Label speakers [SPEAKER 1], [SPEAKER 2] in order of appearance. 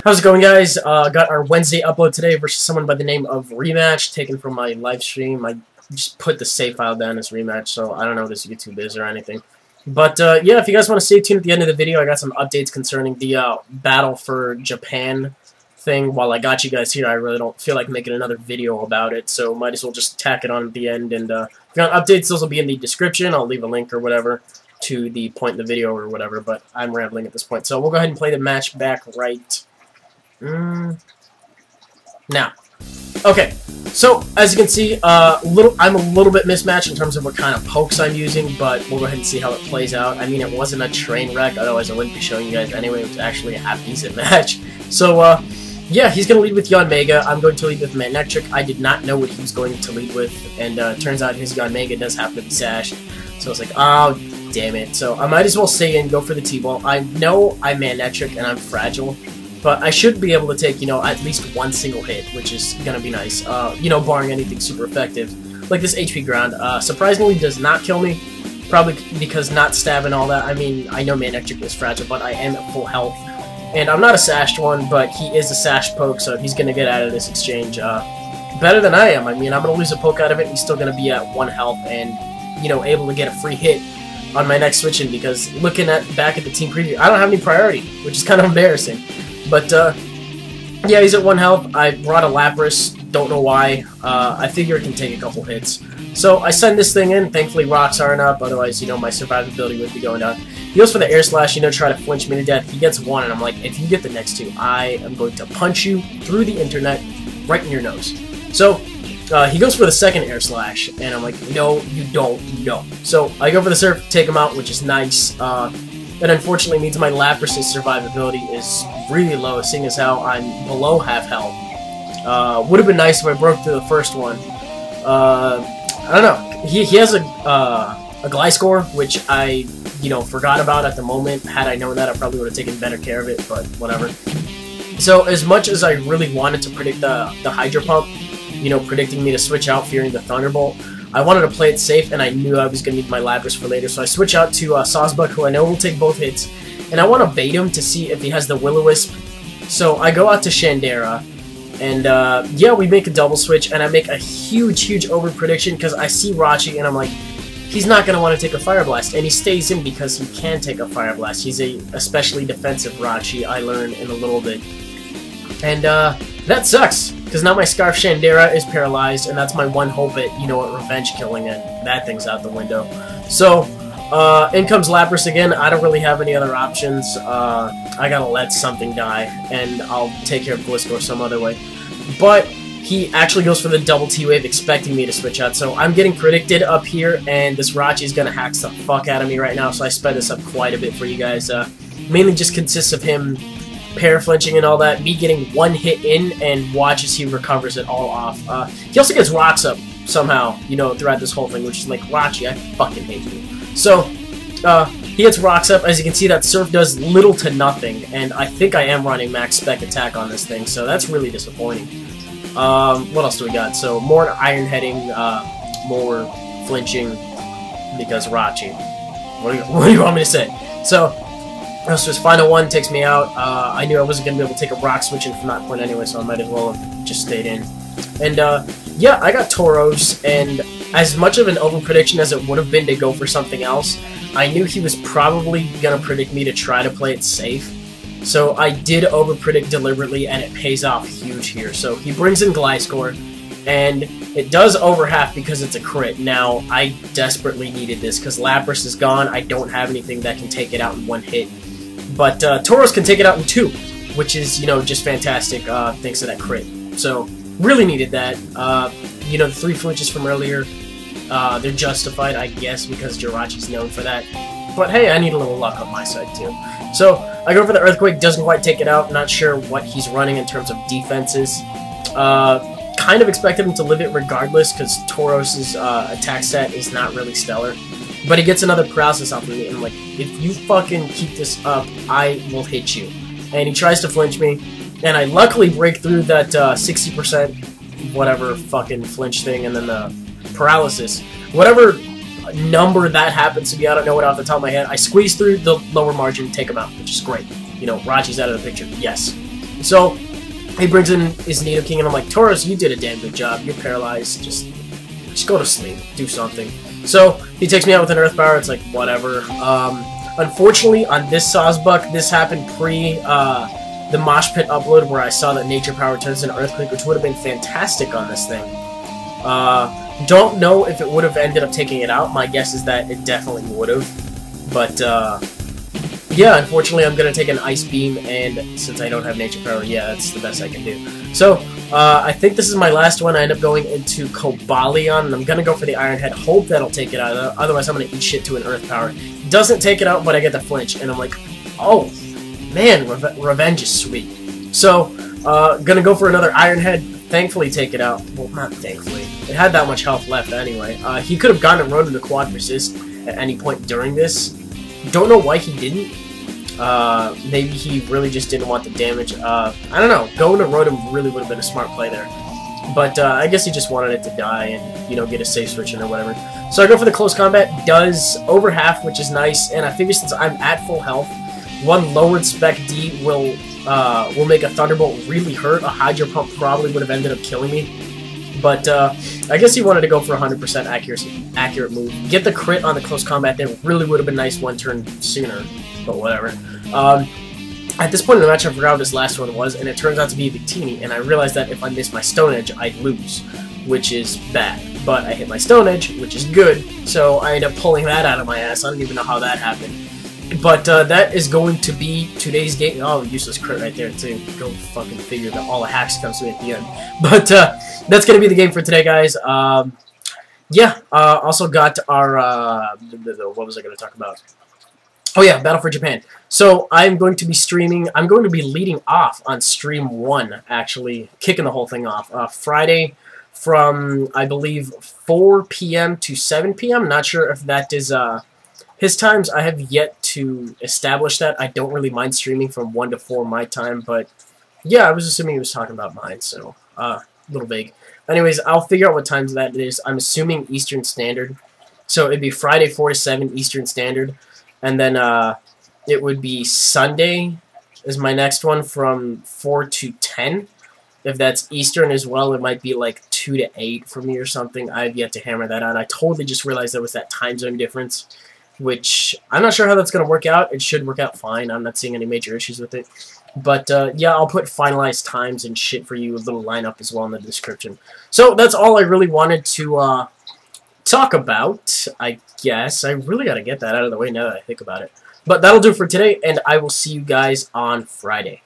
[SPEAKER 1] How's it going, guys? Got our Wednesday upload today versus someone by the name of Rematch, taken from my live stream. I just put the save file down as Rematch, so I don't know if this YouTube is or anything. But, yeah, if you guys want to stay tuned at the end of the video, I got some updates concerning the battle for Japan thing. While I got you guys here, I really don't feel like making another video about it, so might as well just tack it on at the end. And if you want updates, those will be in the description. I'll leave a link or whatever to the point in the video or whatever, but I'm rambling at this point. So we'll go ahead and play the match back right now. Okay, so as you can see, I'm a little bit mismatched in terms of what kind of pokes I'm using, but we'll go ahead and see how it plays out. I mean, it wasn't a train wreck, otherwise I wouldn't be showing you guys anyway. It was actually a half-decent match. So, yeah, he's going to lead with Yanmega. I'm going to lead with Manectric. I did not know what he was going to lead with, and turns out his Yanmega does happen to be Sash. So I was like, oh, damn it. So I might as well stay in, go for the T-ball. I know I'm Manectric and I'm fragile, but I should be able to take, you know, at least one single hit, which is going to be nice, you know, barring anything super effective. Like this HP ground, surprisingly does not kill me, probably because not stab and all that. I mean, I know Manectric is fragile, but I am at full health. And I'm not a sashed one, but he is a sashed poke, so he's going to get out of this exchange better than I am. I mean, I'm going to lose a poke out of it, he's still going to be at 1 health and, you know, able to get a free hit on my next switch-in, because looking back at the team preview, I don't have any priority, which is kind of embarrassing. But, yeah, he's at 1 health. I brought a Lapras, don't know why. I figure it can take a couple hits. So I send this thing in. Thankfully, rocks aren't up, otherwise, you know, my survivability would be going down. He goes for the air slash, you know, try to flinch me to death. He gets 1, and I'm like, if you get the next 2, I am going to punch you through the internet right in your nose. So, he goes for the second air slash, and I'm like, no, you don't, no. So I go for the surf, take him out, which is nice. That unfortunately means my Lapras' survivability is really low, seeing as how I'm below half health. Would have been nice if I broke through the first one. I don't know. He has a Gliscor, which I, you know, forgot about at the moment. Had I known that, I probably would have taken better care of it, but whatever. So as much as I really wanted to predict the Hydro Pump, you know, predicting me to switch out fearing the Thunderbolt, I wanted to play it safe, and I knew I was going to need my Lapras for later, so I switch out to Sawsbuck, who I know will take both hits, and I want to bait him to see if he has the Will-O-Wisp. So I go out to Shandera, and yeah, we make a double switch, and I make a huge over-prediction, because I see Rachi, and I'm like, he's not going to want to take a Fire Blast, and he stays in because he can take a Fire Blast. He's a especially defensive Rachi, I learned in a little bit. And that sucks, because now my Scarf Shandera is paralyzed, and that's my one hope at, you know, at revenge killing, and that thing's out the window. So, in comes Lapras again. I don't really have any other options. I gotta let something die, and I'll take care of Gliscor some other way. But he actually goes for the double T-Wave, expecting me to switch out, so I'm getting predicted up here, and this Rachi is gonna hack the fuck out of me right now, so I sped this up quite a bit for you guys. Mainly just consists of him para-flinching and all that, me getting 1 hit in, and watch as he recovers it all off. He also gets rocks up somehow, you know, throughout this whole thing, which is like, Rachi, I fucking hate you. So, he gets rocks up. As you can see, that Surf does little to nothing, and I think I am running max spec attack on this thing, so that's really disappointing. What else do we got? So, more Iron Heading, more flinching, because Rachi. What do you want me to say? So, his final one takes me out. I knew I wasn't going to be able to take a rock switch in from that point anyway, so I might as well have just stayed in. And, yeah, I got Tauros, and as much of an over-prediction as it would have been to go for something else, I knew he was probably going to predict me to try to play it safe. So I did over-predict deliberately, and it pays off huge here. So he brings in Gliscor, and it does over half because it's a crit. Now, I desperately needed this, because Lapras is gone. I don't have anything that can take it out in 1 hit. But Tauros can take it out in 2, which is, you know, just fantastic thanks to that crit. So, really needed that. You know, the 3 flinches from earlier, they're justified, I guess, because Jirachi's known for that. But hey, I need a little luck on my side, too. So, I go for the Earthquake, doesn't quite take it out. Not sure what he's running in terms of defenses. Kind of expected him to live it regardless, because Tauros' attack set is not really stellar. But he gets another paralysis off of me, and I'm like, if you fucking keep this up, I will hit you. And he tries to flinch me, and I luckily break through that 60% whatever fucking flinch thing, and then the paralysis. Whatever number that happens to be, I don't know it off the top of my head. I squeeze through the lower margin, take him out, which is great. You know, Rachi's out of the picture, yes. So he brings in his Nidoking, and I'm like, Tauros, you did a damn good job. You're paralyzed. Just go to sleep. Do something. So he takes me out with an Earth Power. It's like, whatever. Unfortunately, on this Sawsbuck, this happened pre the Mosh Pit upload where I saw that Nature Power turns into Earthquake, which would have been fantastic on this thing. Don't know if it would have ended up taking it out. My guess is that it definitely would have. But, yeah, unfortunately, I'm going to take an Ice Beam, and since I don't have Nature Power, yeah, that's the best I can do. So, I think this is my last one. I end up going into Cobalion, and I'm going to go for the Iron Head. Hope that'll take it out. Otherwise, I'm going to eat shit to an Earth Power. Doesn't take it out, but I get the flinch, and I'm like, oh, man, Revenge is sweet. So, going to go for another Iron Head. Thankfully take it out. Well, not thankfully. It had that much health left anyway. He could have gotten a Rotom to Quad Resist at any point during this. Don't know why he didn't. Maybe he really just didn't want the damage. I don't know. Going to Rotom really would have been a smart play there. But I guess he just wanted it to die and, you know, get a safe switch in or whatever. So I go for the Close Combat. Does over half, which is nice. And I figure since I'm at full health, one lowered Spec D will make a Thunderbolt really hurt. A Hydro Pump probably would have ended up killing me. But I guess he wanted to go for 100% accurate move. Get the crit on the Close Combat there really would have been nice one turn sooner. But whatever. At this point in the match, I forgot what this last one was, and it turns out to be a Victini, and I realized that if I miss my Stone Edge, I'd lose, which is bad. But I hit my Stone Edge, which is good, so I end up pulling that out of my ass. I don't even know how that happened. But that is going to be today's game. Oh, useless crit right there, too. Go fucking figure that all the hacks comes to me at the end. But that's going to be the game for today, guys. Yeah, also got our... what was I going to talk about? Oh yeah, Battle for Japan. So I'm going to be streaming. I'm going to be leading off on stream 1, actually, kicking the whole thing off. Friday from, I believe, 4 p.m. to 7 p.m. Not sure if that is his times. I have yet to establish that. I don't really mind streaming from 1 to 4 my time, but yeah, I was assuming he was talking about mine, so a little vague. Anyways, I'll figure out what times that is. I'm assuming Eastern Standard. So it'd be Friday 4 to 7 Eastern Standard. And then it would be Sunday is my next one from 4 to 10. If that's Eastern as well, it might be like 2 to 8 for me or something. I've yet to hammer that out. I totally just realized there was that time zone difference, which I'm not sure how that's going to work out. It should work out fine. I'm not seeing any major issues with it. But, yeah, I'll put finalized times and shit for you, a little lineup as well in the description. So that's all I really wanted to talk about, I guess. I really got to get that out of the way now that I think about it. But that'll do for today, and I will see you guys on Friday.